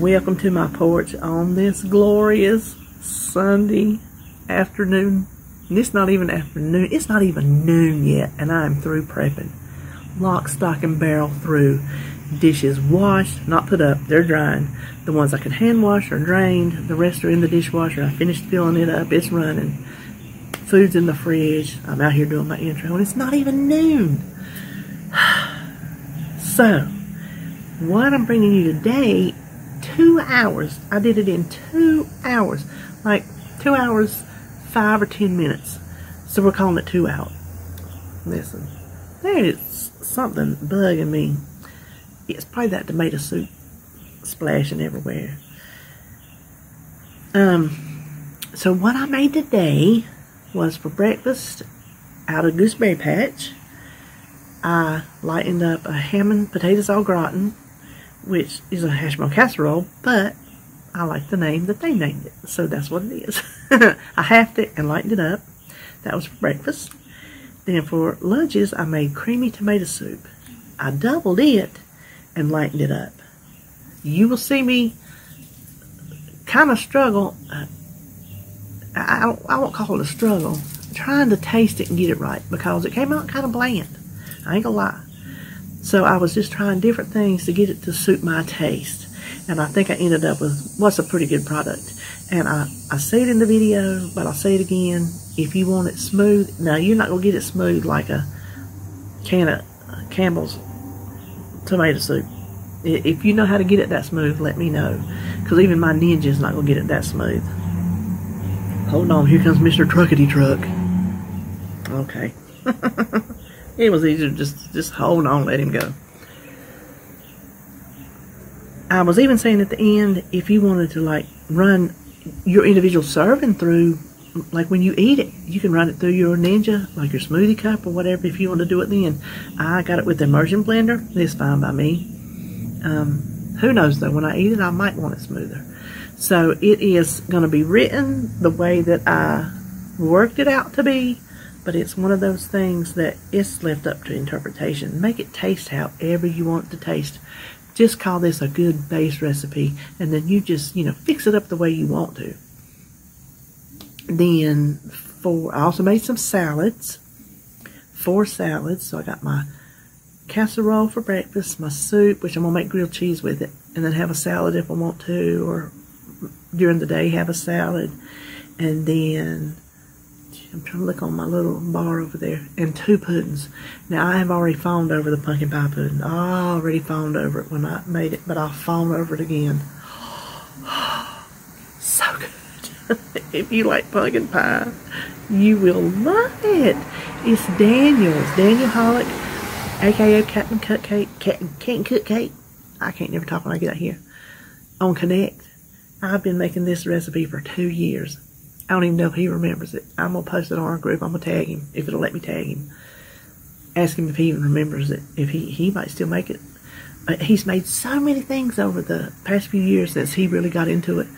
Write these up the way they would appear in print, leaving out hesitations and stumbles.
Welcome to my porch on this glorious Sunday afternoon. And it's not even afternoon, it's not even noon yet, and I'm through prepping. Lock, stock, and barrel through. Dishes washed, not put up, they're drying. The ones I can hand wash are drained, the rest are in the dishwasher. I finished filling it up, it's running. Food's in the fridge. I'm out here doing my intro, and it's not even noon. So, what I'm bringing you today, 2 hours. I did it in 2 hours. Like 2 hours, 5 or 10 minutes. So we're calling it 2 hours. Listen, there is something bugging me. It's probably that tomato soup splashing everywhere. So what I made today was for breakfast out of Gooseberry Patch. I lightened up a ham and potatoes au gratin, which is a hash brown casserole, but I like the name that they named it, so that's what it is. I halved it and lightened it up. That was for breakfast. Then for lunches, I made creamy tomato soup. I doubled it and lightened it up. You will see me kind of struggle. I won't call it a struggle. Trying to taste it and get it right, because it came out kind of bland. I ain't gonna lie. So I was just trying different things to get it to suit my taste. And I think I ended up with what's a pretty good product. And I say it in the video, but I'll say it again. If you want it smooth, now you're not gonna get it smooth like a can of Campbell's tomato soup. If you know how to get it that smooth, let me know. Because even my Ninja's not gonna get it that smooth. Hold on, here comes Mr. Truckety Truck. Okay. It was easier to just hold on, let him go. I was even saying at the end, if you wanted to like run your individual serving through, like when you eat it, you can run it through your Ninja, like your smoothie cup or whatever, if you want to do it then. I got it with the immersion blender. It's fine by me. Who knows though, when I eat it, I might want it smoother. So it is going to be written the way that I worked it out to be. But it's one of those things that it's left up to interpretation. Make it taste however you want it to taste. Just call this a good base recipe. And then you just, fix it up the way you want to. Then, I also made some salads. 4 salads. So I got my casserole for breakfast, my soup, which I'm going to make grilled cheese with it. And then have a salad if I want to. Or during the day, have a salad. And then I'm trying to look on my little bar over there. And 2 puddings. Now, I have already fawned over the pumpkin pie pudding. I already fawned over it when I made it, but I'll fawn over it again. So good. If you like pumpkin pie, you will love it. It's Daniel's. Daniel Hollick, a.k.a. Captain Can't Cook Cake. I can't never talk when I get out here. On Connect. I've been making this recipe for 2 years. I don't even know if he remembers it. I'm going to post it on our group. I'm going to tag him, if it'll let me tag him. Ask him if he even remembers it. If he might still make it. He's made so many things over the past few years since he really got into it.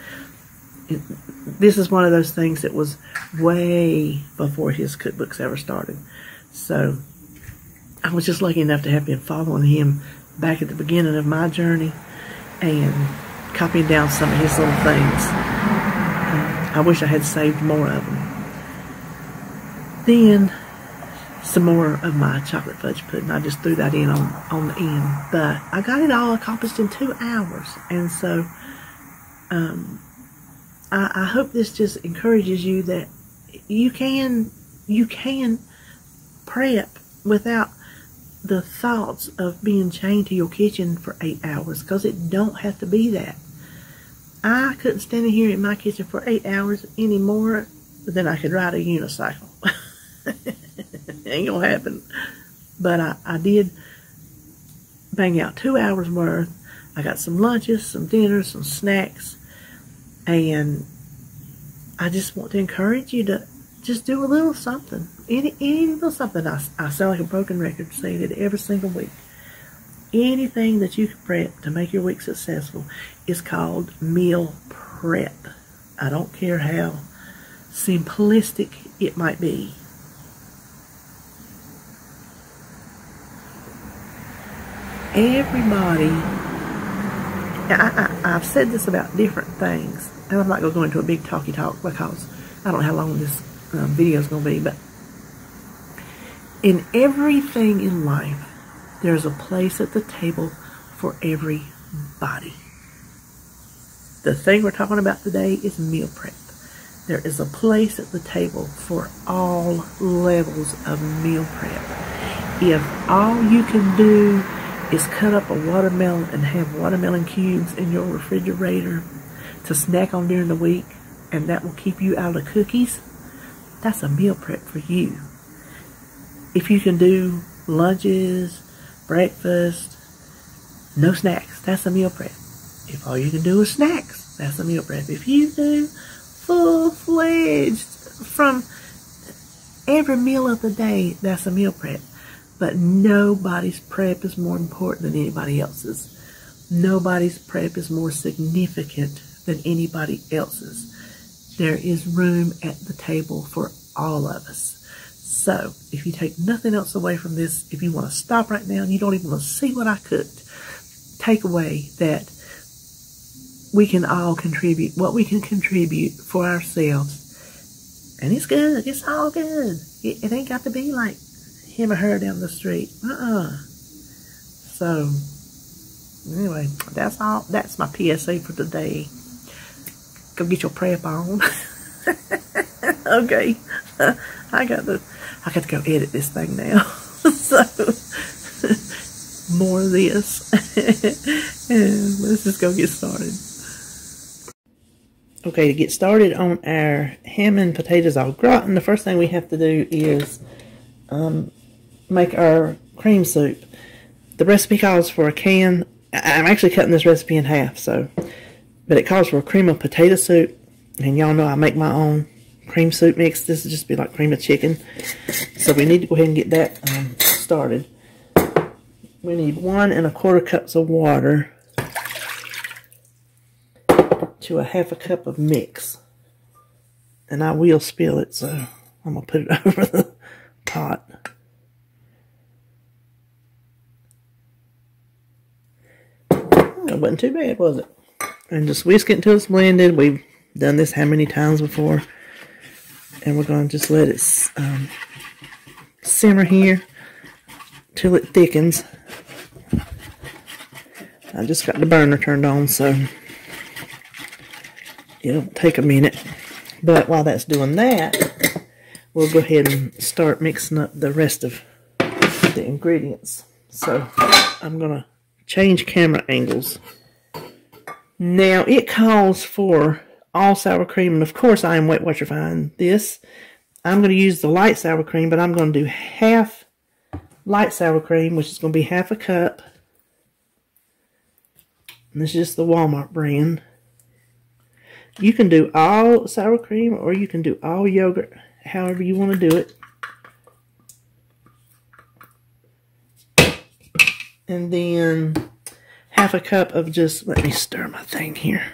This is one of those things that was way before his cookbooks ever started. So, I was just lucky enough to have been following him back at the beginning of my journey and copying down some of his little things. I wish I had saved more of them. Then, some more of my chocolate fudge pudding. I just threw that in on the end. But I got it all accomplished in 2 hours. And so, I hope this just encourages you that you can prep without the thoughts of being chained to your kitchen for 8 hours. Because it don't have to be that. I couldn't stand in here in my kitchen for 8 hours any more than I could ride a unicycle. Ain't gonna happen. But I did bang out 2 hours worth. I got some lunches, some dinners, some snacks. And I just want to encourage you to just do a little something. Any little something. I sound like a broken record saying it every single week. Anything that you can prep to make your week successful is called meal prep. I don't care how simplistic it might be. Everybody Now, I've said this about different things, and I'm not going to go into a big talk because I don't know how long this video is going to be, but in everything in life, there's a place at the table for everybody. The thing we're talking about today is meal prep. There is a place at the table for all levels of meal prep. If all you can do is cut up a watermelon and have watermelon cubes in your refrigerator to snack on during the week, and that will keep you out of cookies, that's a meal prep for you. If you can do lunches, breakfast, no snacks, that's a meal prep. If all you can do is snacks, that's a meal prep. If you do full-fledged from every meal of the day, that's a meal prep. But nobody's prep is more important than anybody else's. Nobody's prep is more significant than anybody else's. There is room at the table for all of us. So, if you take nothing else away from this, if you want to stop right now and you don't even want to see what I cooked, take away that we can all contribute what we can contribute for ourselves. And it's good. It's all good. It ain't got to be like him or her down the street. So, anyway, that's all. That's my PSA for today. Go get your prep on. Okay. I got to go edit this thing now. So, more of this. And let's just go get started. Okay, to get started on our ham and potatoes au gratin, the first thing we have to do is make our cream soup. The recipe calls for a can. I'm actually cutting this recipe in half, but it calls for a cream of potato soup. And y'all know I make my own cream soup mix. This will just be like cream of chicken. So we need to go ahead and get that started. We need 1 1/4 cups of water to a 1/2 cup of mix. And I will spill it, so I'm going to put it over the pot. It wasn't too bad, was it? And just whisk it until it's blended. We've done this how many times before? And we're going to just let it simmer here till it thickens. I just got the burner turned on, so it'll take a minute. But while that's doing that, we'll go ahead and start mixing up the rest of the ingredients. So I'm going to change camera angles. Now it calls for all sour cream, and of course I am Weight Watcherifying this. I'm going to use the light sour cream, but I'm going to do half light sour cream, which is going to be 1/2 cup. And this is just the Walmart brand. You can do all sour cream or you can do all yogurt, however you want to do it. And then 1/2 cup of just, let me stir my thing here.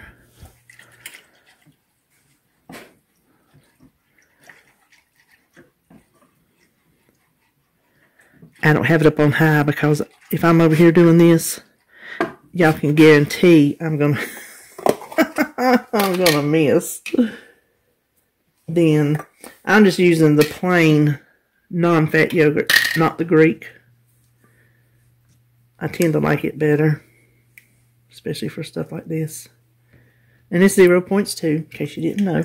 I don't have it up on high because if I'm over here doing this, y'all can guarantee I'm gonna miss. Then I'm just using the plain non-fat yogurt, not the Greek. I tend to like it better, especially for stuff like this. And it's 0 points too, in case you didn't know.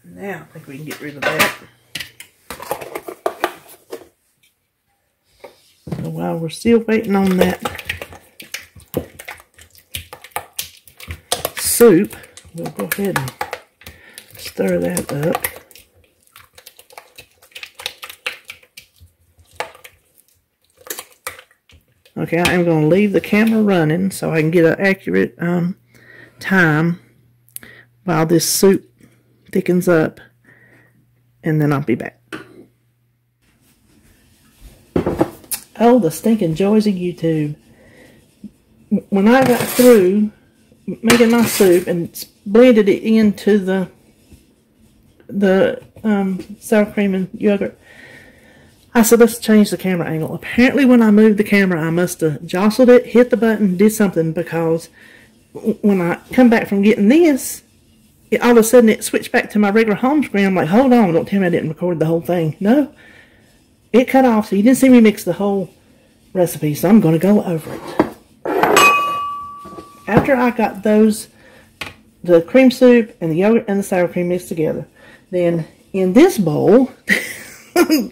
Now I think we can get rid of that. So while we're still waiting on that soup, we'll go ahead and stir that up. Okay, I am going to leave the camera running so I can get an accurate time while this soup thickens up, and then I'll be back. Oh, the stinking joys of YouTube. When I got through making my soup and blended it into the sour cream and yogurt, I said, let's change the camera angle. Apparently when I moved the camera, I must have jostled it, hit the button, did something, because when I come back from getting this, all of a sudden it switched back to my regular home screen. I'm like, hold on, don't tell me I didn't record the whole thing. No, it cut off, so you didn't see me mix the whole recipe, so I'm going to go over it. After I got the cream soup and the yogurt and the sour cream mixed together, then in this bowl,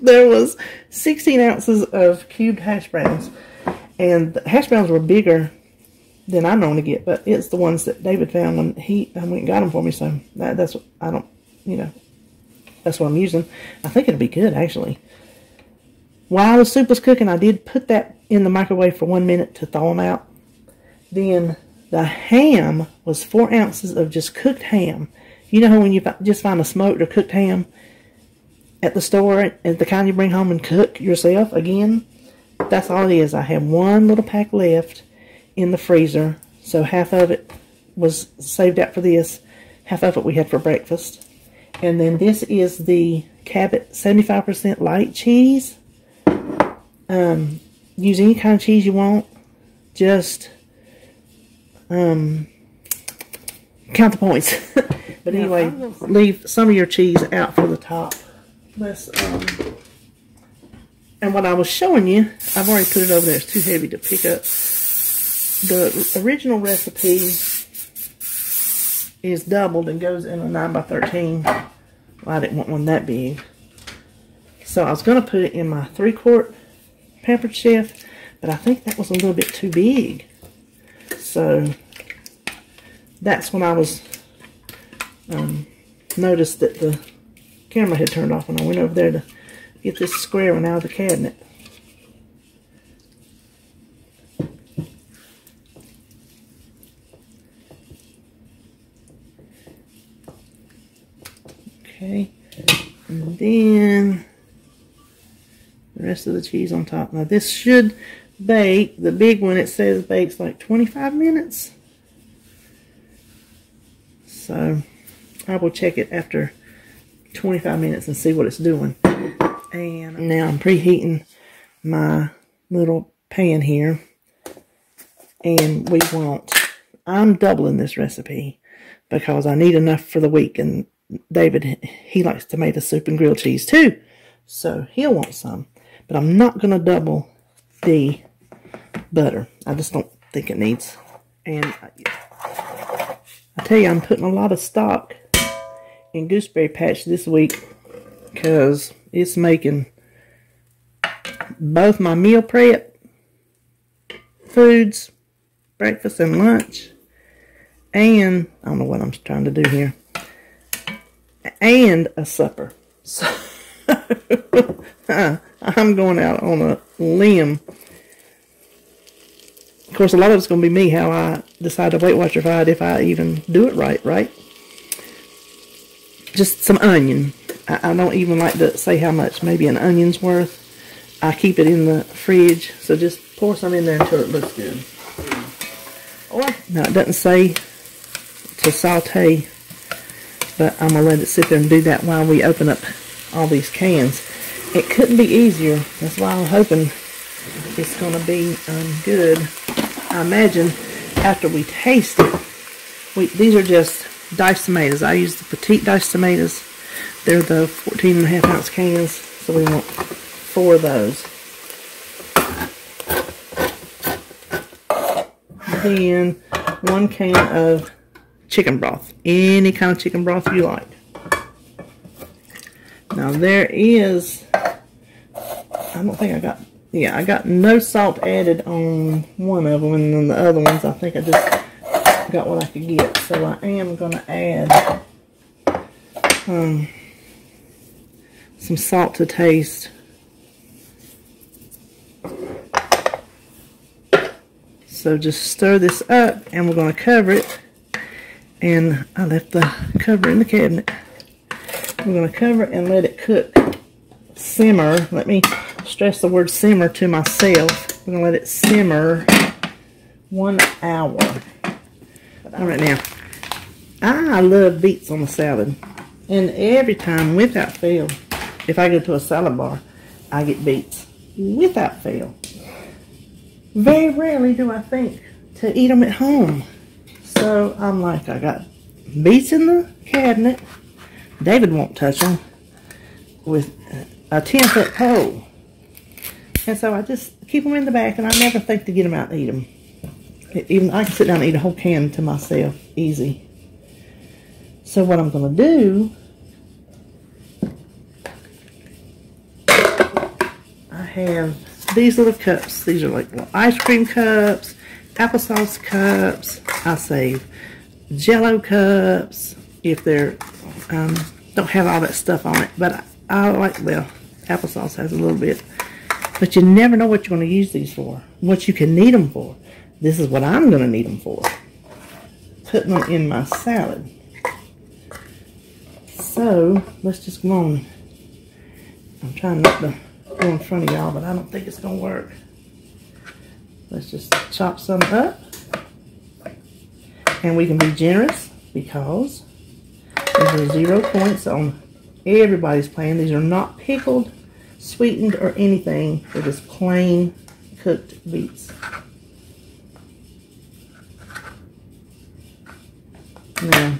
there was 16 ounces of cubed hash browns. And the hash browns were bigger than I normally get, but it's the ones that David found when he went and got them for me. So that's what that's what I'm using. I think it'll be good, actually. While the soup was cooking, I did put that in the microwave for 1 minute to thaw them out. Then the ham was 4 ounces of just cooked ham. You know how when you just find a smoked or cooked ham at the store, and the kind you bring home and cook yourself again? That's all it is. I have one little pack left in the freezer, so half of it was saved out for this, half of it we had for breakfast. And then this is the Cabot 75% light cheese. Use any kind of cheese you want, just count the points. But anyway, leave some of your cheese out for the top. And what I was showing you, I've already put it over there. It's too heavy to pick up. The original recipe is doubled and goes in a 9x13. Well, I didn't want one that big. So I was going to put it in my 3-quart Pampered Chef, but I think that was a little bit too big. So that's when I was noticed that the camera had turned off, and I went over there to get this square one out of the cabinet. Okay, and then the rest of the cheese on top. Now this should bake, the big one, it says bakes like 25 minutes. So I will check it after 25 minutes and see what it's doing. And now I'm preheating my little pan here. And I'm doubling this recipe because I need enough for the week. And David, he likes tomato soup and grilled cheese too, so he'll want some. But I'm not going to double the butter. I just don't think it needs. And I tell you, I'm putting a lot of stock in Gooseberry Patch this week because it's making both my meal prep foods, breakfast and lunch, and I don't know what I'm trying to do here, and a supper. So I'm going out on a limb. Of course, a lot of it's going to be me, how I decide to Weight Watcher fight, if I even do it right? Just some onion. I don't even like to say how much, maybe an onion's worth. I keep it in the fridge, so just pour some in there until it looks good. Now, it doesn't say to saute, but I'm going to let it sit there and do that while we open up all these cans. It couldn't be easier. That's why I'm hoping it's going to be good. I imagine after we taste it, these are just diced tomatoes. I use the petite diced tomatoes. They're the 14.5 ounce cans, so we want 4 of those. Then 1 can of chicken broth. Any kind of chicken broth you like. Now there is, I don't think I got, I got no salt added on one of them, and then the other ones I think I just got what I could get. So I am going to add some salt to taste. So just stir this up, and we're going to cover it. And I left the cover in the cabinet. We're going to cover it and let it cook. Simmer. Let me stress the word simmer to myself. We're going to let it simmer 1 hour. All right, now, I love beets on the salad. And every time, without fail, if I go to a salad bar, I get beets without fail. Very rarely do I think to eat them at home. So I'm like, I got beets in the cabinet. David won't touch them with a 10-foot pole. And so I just keep them in the back, and I never think to get them out and eat them. Even I can sit down and eat a whole can to myself, easy. So what I'm going to do, I have these little cups. These are like little ice cream cups, applesauce cups. I save Jello cups if they're don't have all that stuff on it. But I like, well, applesauce has a little bit. But you never know what you're going to use these for, what you can need them for. This is what I'm going to need them for. Putting them in my salad. So, let's just go on. I'm trying not to go in front of y'all, but I don't think it's going to work. Let's just chop some up. And we can be generous because there's 0 points on everybody's plan. These are not pickled, sweetened, or anything. They're just plain cooked beets. Now,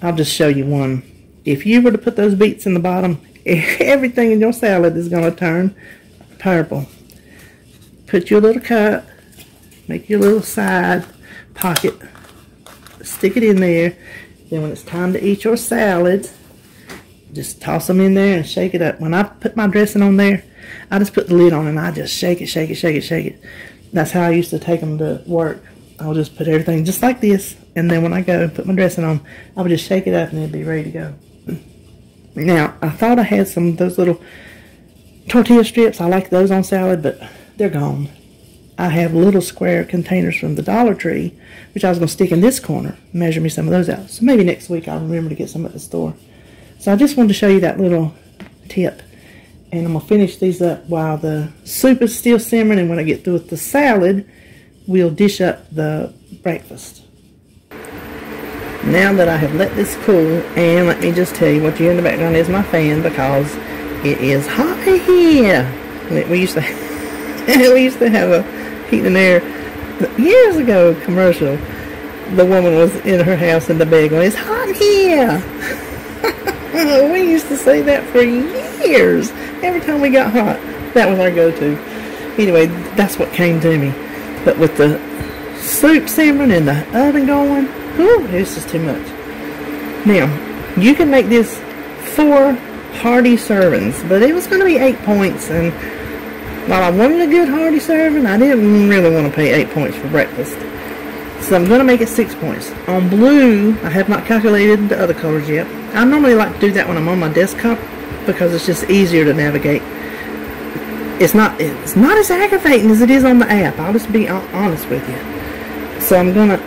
I'll just show you one. If you were to put those beets in the bottom, everything in your salad is going to turn purple. Put your little cup, make your little side pocket, stick it in there. Then when it's time to eat your salad, just toss them in there and shake it up. When I put my dressing on there, I just put the lid on and I just shake it, shake it, shake it, shake it. That's how I used to take them to work. I'll just put everything just like this, and then when I go and put my dressing on, I would just shake it up and it'd be ready to go. Now, I thought I had some of those little tortilla strips. I like those on salad, but they're gone. I have little square containers from the Dollar Tree, which I was going to stick in this corner. Measure me some of those out. So maybe next week I'll remember to get some at the store. So I just wanted to show you that little tip. And I'm going to finish these up while the soup is still simmering. And when I get through with the salad, we'll dish up the breakfast. Now that I have let this cool, and let me just tell you, what you hear in the background is my fan because it is hot in here. We used to have a heat and air years ago commercial. The woman was in her house in the bed going, "It's hot in here." We used to say that for years. Every time we got hot, that was our go-to. Anyway, that's what came to me. But with the soup simmering and the oven going, whew, it's just too much. Now, you can make this 4 hearty servings, but it was going to be 8 points. And while I wanted a good hearty serving, I didn't really want to pay 8 points for breakfast. So I'm going to make it 6 points. On blue, I have not calculated the other colors yet. I normally like to do that when I'm on my desktop because it's just easier to navigate. It's not as aggravating as it is on the app. I'll just be honest with you. So I'm going to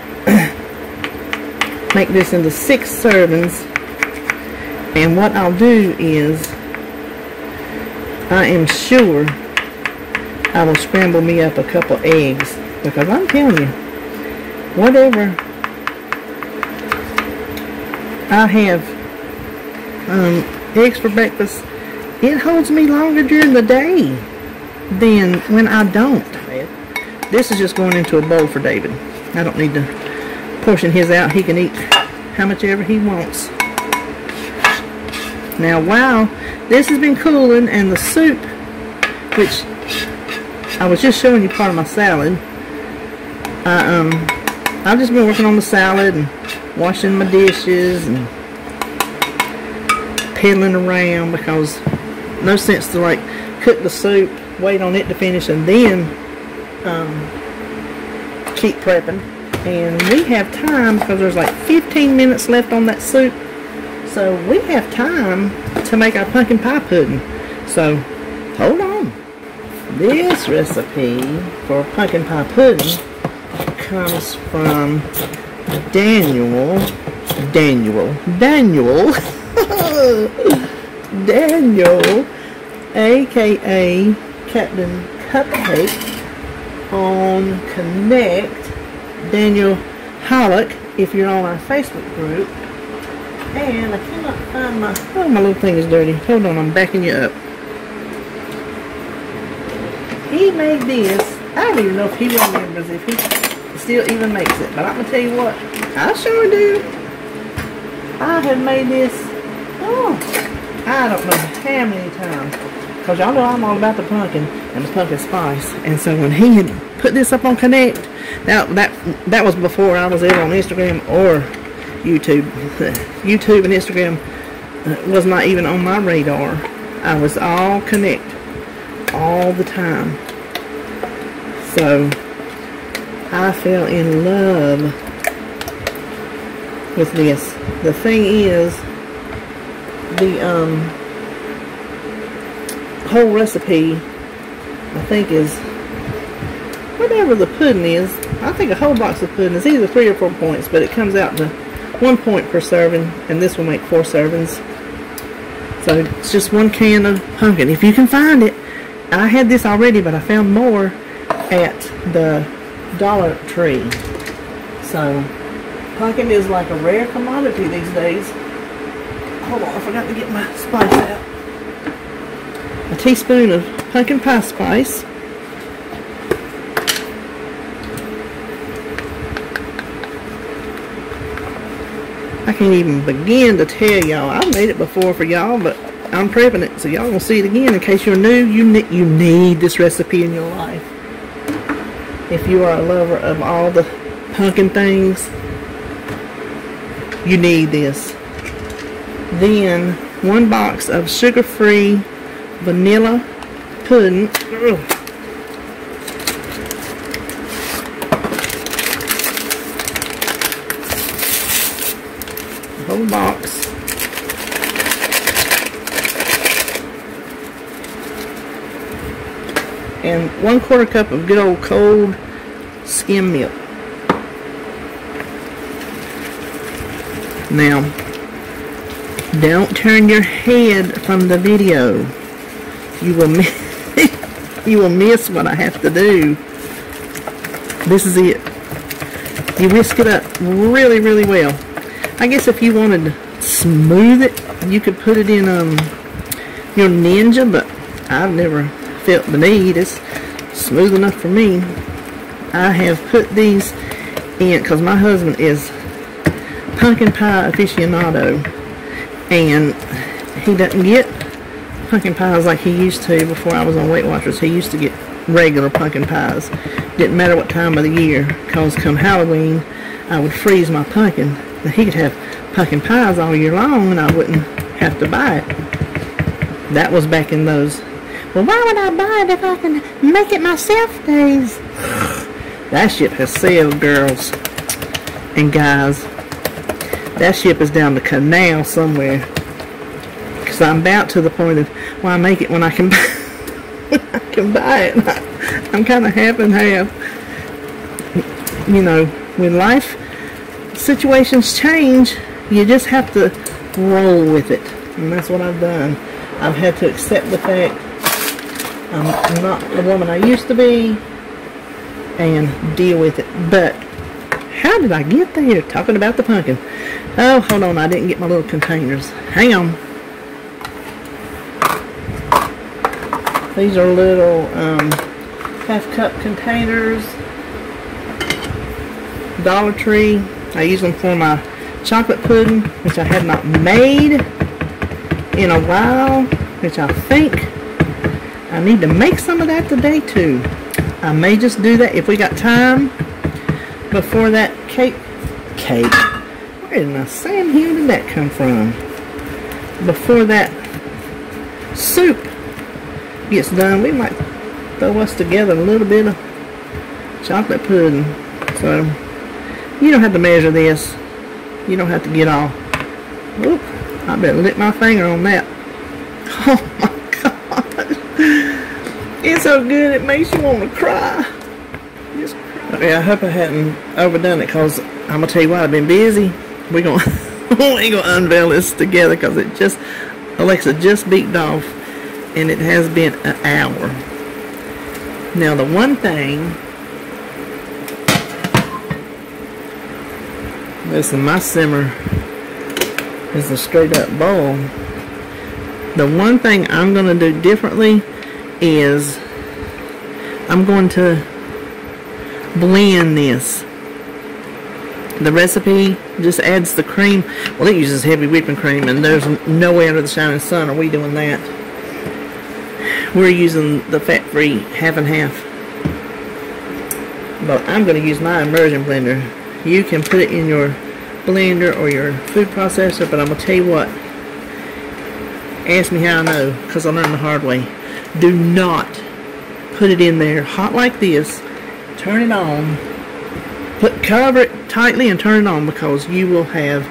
make this into 6 servings. And what I'll do is, I am sure I will scramble me up a couple eggs. Because I'm telling you, whatever I have eggs for breakfast, it holds me longer during the day than when I don't. This is just going into a bowl for David. I don't need to portion his out. He can eat how much ever he wants. Now while this has been cooling and the soup, which I was just showing you part of my salad, I've just been working on the salad and washing my dishes and peddling around because no sense to like cook the soup, wait on it to finish, and then keep prepping. And we have time because there's like 15 minutes left on that soup, so we have time to make our pumpkin pie pudding. So hold on. This recipe for pumpkin pie pudding comes from Daniel, aka Captain Cupcake on Connect. Daniel Hollick, if you're on our Facebook group, And I cannot find my... Oh, my little thing is dirty. Hold on, I'm backing you up. He made this. I don't even know if he remembers, if he still even makes it. But I'm going to tell you what, I sure do. I have made this, oh, I don't know how many times. Because y'all know I'm all about the pumpkin and the pumpkin spice. And so when he had put this up on Connect, now that was before I was ever on Instagram or YouTube. YouTube and Instagram was not even on my radar. I was all Connect all the time. So I fell in love with this. The thing is, the whole recipe, I think, is whatever the pudding is. I think a whole box of pudding is either 3 or 4 points, but it comes out to 1 point per serving, and this will make 4 servings. So it's just 1 can of pumpkin. If you can find it. I had this already, but I found more at the Dollar Tree. So pumpkin is like a rare commodity these days. Hold on, I forgot to get my spice out. A teaspoon of pumpkin pie spice. I can't even begin to tell y'all. I've made it before for y'all, but I'm prepping it, so y'all gonna see it again. In case you're new, you need this recipe in your life. If you are a lover of all the pumpkin things, you need this. Then 1 box of sugar-free vanilla pudding. Ugh. A whole box. And 1/4 cup of good old cold skim milk. Now, don't turn your head from the video. You will miss, you will miss what I have to do. This is it. You whisk it up really, really well. I guess if you wanted to smooth it, you could put it in your Ninja, but I've never felt the need. It's smooth enough for me. I have put these in because my husband is pumpkin pie aficionado, and he doesn't get pumpkin pies like he used to before I was on Weight Watchers. He used to get regular pumpkin pies. Didn't matter what time of the year, because come Halloween I would freeze my pumpkin, and he could have pumpkin pies all year long and I wouldn't have to buy it. That was back in those, well, why would I buy it if I can make it myself days? That ship has sailed, girls and guys. That ship is down the canal somewhere. Because I'm about to the point of, well, I make it when I can buy it. I'm kind of half and half. You know, when life situations change, you just have to roll with it. And that's what I've done. I've had to accept the fact I'm not the woman I used to be and deal with it. But how did I get there talking about the pumpkin? Oh, hold on, I didn't get my little containers. Hang on. These are little half-cup containers. Dollar Tree. I use them for my chocolate pudding, which I have not made in a while, which I think I need to make some of that today too. I may just do that if we got time before that cake. Where in the Sam Hill did that come from? Before that soup gets done, we might throw us together a little bit of chocolate pudding. So you don't have to measure this. You don't have to get all, whoop, I better lick my finger on that. Oh my God. It's so good it makes you want to cry. Just cry. Okay, I hope I hadn't overdone it, because I'm going to tell you what, I've been busy. We're going to unveil this together, because it just, Alexa just beeped off, and it has been an hour. Now the one thing, listen, my simmer is the straight up bowl. The one thing I'm going to do differently is I'm going to blend this. The recipe just adds the cream. Well, it uses heavy whipping cream, and there's no way under the shining sun are we doing that. We're using the fat-free half and half. But I'm going to use my immersion blender. You can put it in your blender or your food processor, but I'm going to tell you what. Ask me how I know, because I learned the hard way. Do not put it in there hot like this. Turn it on. Cover it tightly and turn it on, because you will have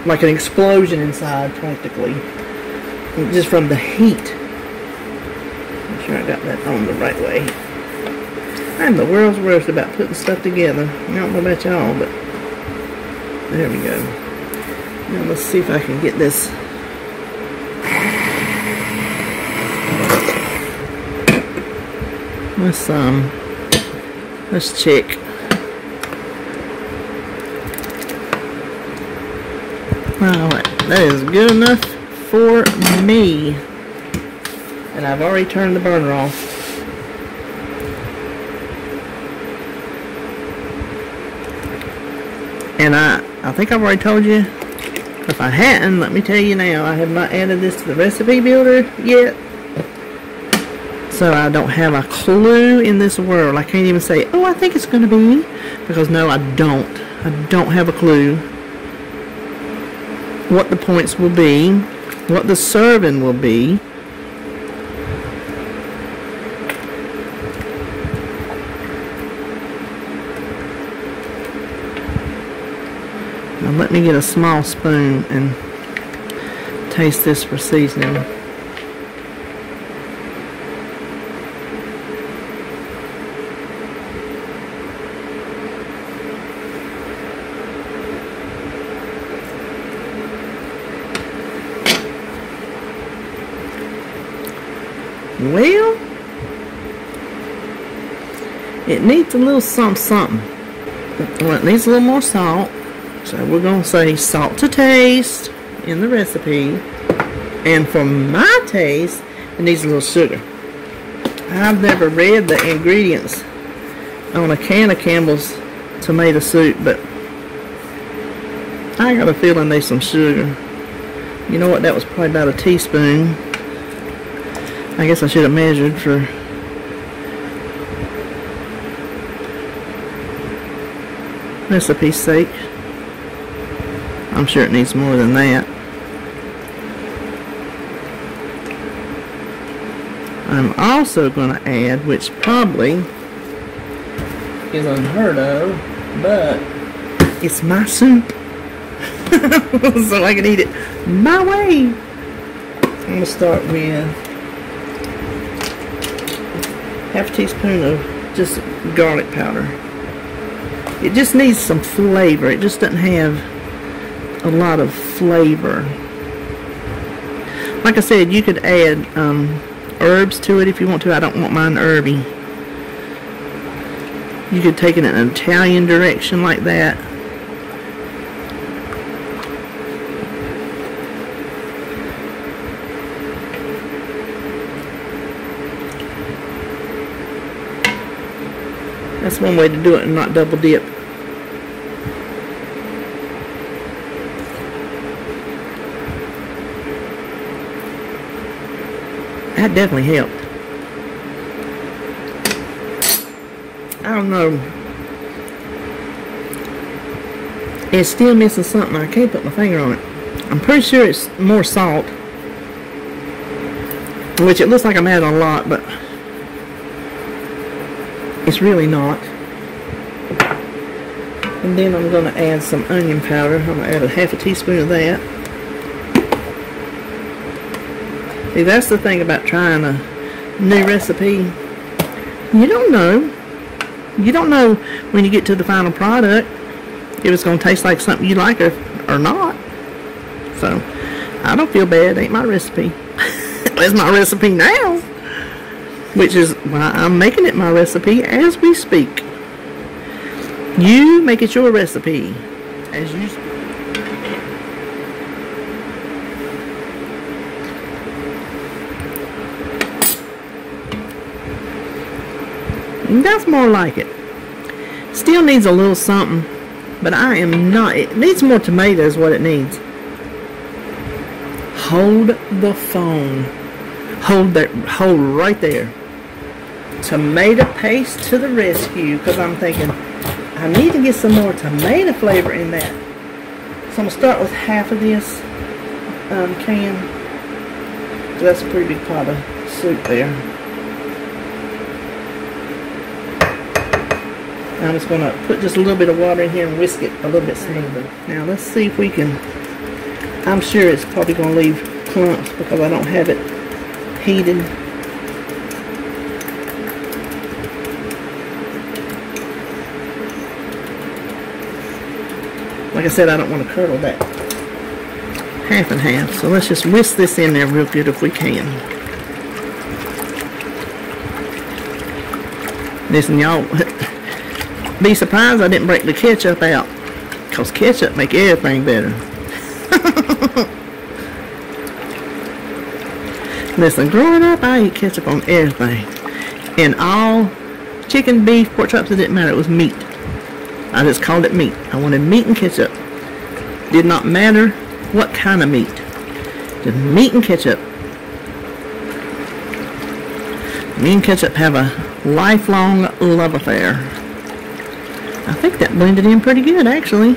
like an explosion inside practically, just from the heat. Make sure I got that on the right way. I'm the world's worst about putting stuff together. I don't know about y'all, but there we go. Now let's see if I can get this. Let's check. Alright, that is good enough for me. And I've already turned the burner off. And I think I've already told you. If I hadn't, let me tell you now, I have not added this to the recipe builder yet. So I don't have a clue in this world. I can't even say, oh, I think it's going to be. Because no, I don't. I don't have a clue what the points will be, what the serving will be. Now let me get a small spoon and taste this for seasoning. Well, it needs a little something. Well, it needs a little more salt. So we're going to say salt to taste in the recipe. And for my taste, it needs a little sugar. I've never read the ingredients on a can of Campbell's tomato soup, but I got a feeling there's some sugar. You know what? That was probably about a teaspoon. I guess I should have measured for recipe's sake. I'm sure it needs more than that. I'm also going to add, which probably is unheard of, but it's my soup. So I can eat it my way. I'm going to start with half a teaspoon of just garlic powder. It just needs some flavor. It just doesn't have a lot of flavor. Like I said, you could add herbs to it if you want to. I don't want mine herby. You could take it in an Italian direction like that. That's one way to do it and not double dip. That definitely helped. I don't know. It's still missing something. I can't put my finger on it. I'm pretty sure it's more salt. Which it looks like I'm adding a lot, but it's really not. And then I'm going to add some onion powder. I'm going to add a half a teaspoon of that. See, that's the thing about trying a new recipe. You don't know. You don't know when you get to the final product if it's going to taste like something you like or not. So, I don't feel bad. It ain't my recipe. It's my recipe now. Which is why I'm making it my recipe as we speak. You make it your recipe as you speak. And that's more like it. Still needs a little something, but I am not. It needs more tomato is what it needs. Hold the phone. Hold right there. Tomato paste to the rescue, because I'm thinking I need to get some more tomato flavor in that. So I'm going to start with half of this can. So that's a pretty big pot of soup there. I'm just going to put just a little bit of water in here and whisk it a little bit smoother. Now let's see if we can. I'm sure it's probably going to leave clumps because I don't have it heated. Like I said, I don't want to curdle that half and half. So let's just whisk this in there real good if we can. Listen, y'all, be surprised I didn't break the ketchup out, because ketchup make everything better. Listen, growing up, I ate ketchup on everything. And all chicken, beef, pork chops, it didn't matter. It was meat. I just called it meat. I wanted meat and ketchup. Did not matter what kind of meat. Just meat and ketchup. Me and ketchup have a lifelong love affair. I think that blended in pretty good, actually.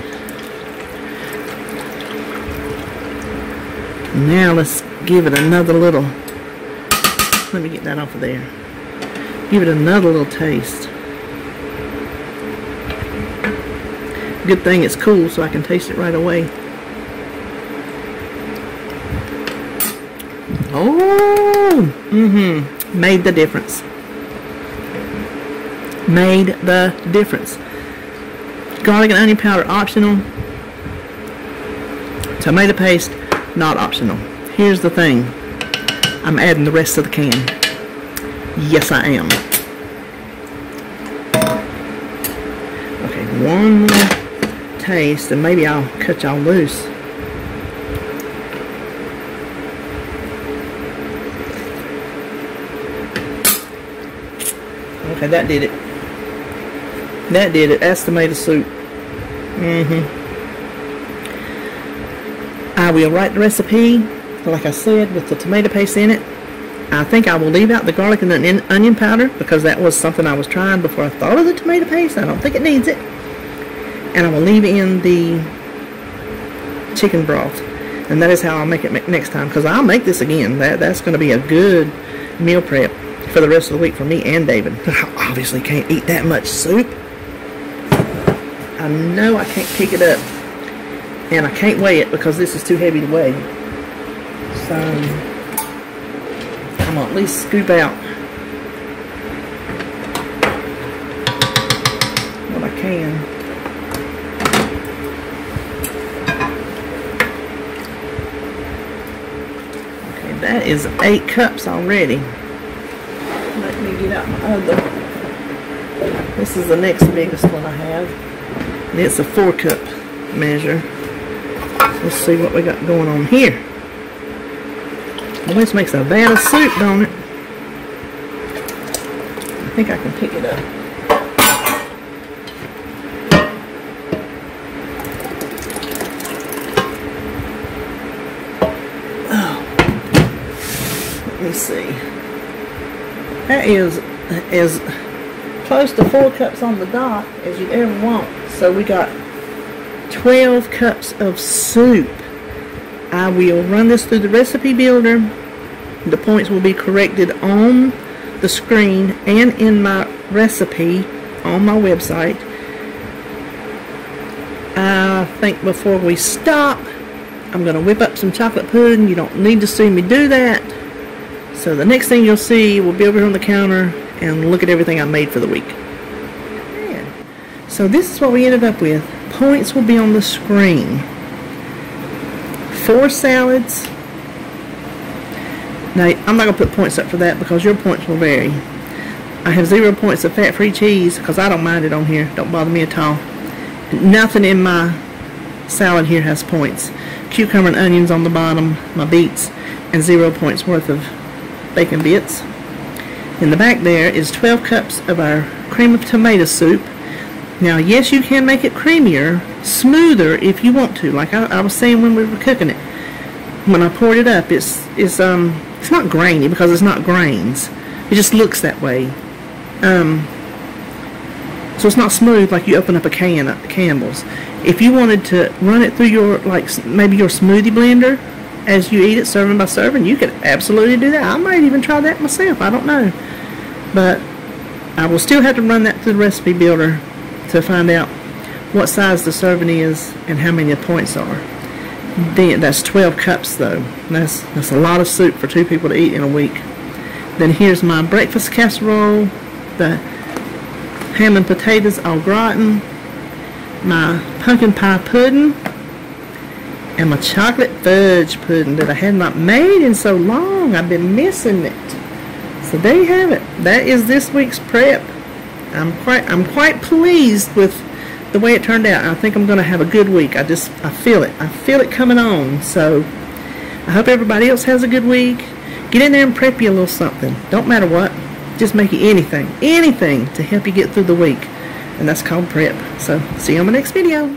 Now let's give it another little. Let me get that off of there. Give it another little taste. Good thing it's cool so I can taste it right away. Oh, made the difference. Made the difference. Garlic and onion powder optional. Tomato paste not optional. Here's the thing. I'm adding the rest of the can. Yes, I am. Okay, one more taste and maybe I'll cut y'all loose. Okay, that did it. That did it. That's tomato soup. I will write the recipe, like I said, with the tomato paste in it. I think I will leave out the garlic and the onion powder because that was something I was trying before I thought of the tomato paste. I don't think it needs it. And I will leave in the chicken broth. And that is how I'll make it next time, because I'll make this again. That's going to be a good meal prep for the rest of the week for me and David. I obviously can't eat that much soup. I know I can't pick it up. And I can't weigh it because this is too heavy to weigh. So I'm going to at least scoop out what I can. Okay, that is 8 cups already. Let me get out my other. This is the next biggest one I have. And it's a 4-cup measure. Let's see what we got going on here. Well, this makes a vat of soup, don't it? I think I can pick it up. Oh. Let me see. That is as close to 4 cups on the dot as you'd ever want. So we got 12 cups of soup. I will run this through the recipe builder. The points will be corrected on the screen and in my recipe on my website. I think before we stop, I'm going to whip up some chocolate pudding. You don't need to see me do that. So the next thing you'll see, we'll be over here on the counter and look at everything I made for the week. So this is what we ended up with. Points will be on the screen. 4 salads. Now, I'm not going to put points up for that because your points will vary. I have 0 points of fat-free cheese because I don't mind it on here. Don't bother me at all. Nothing in my salad here has points. Cucumber and onions on the bottom, my beets, and 0 points worth of bacon bits. In the back there is 12 cups of our cream of tomato soup. Now, yes, you can make it creamier, smoother if you want to. Like I was saying when we were cooking it, when I poured it up, it's not grainy because it's not grains. It just looks that way. So it's not smooth like you open up a can at Campbell's. If you wanted to run it through your, like maybe your smoothie blender as you eat it, serving by serving, you could absolutely do that. I might even try that myself. I don't know. But I will still have to run that through the recipe builder to find out what size the serving is and how many the points are. Then that's 12 cups though. That's a lot of soup for 2 people to eat in a week. Then here's my breakfast casserole, the ham and potatoes au gratin, my pumpkin pie pudding, and my chocolate fudge pudding that I had not made in so long. I've been missing it. So there you have it. That is this week's prep. I'm quite pleased with the way it turned out. I think I'm going to have a good week. I feel it. I feel it coming on. So I hope everybody else has a good week. Get in there and prep you a little something. Don't matter what. Just make you anything to help you get through the week. And that's called prep. So see you on the next video.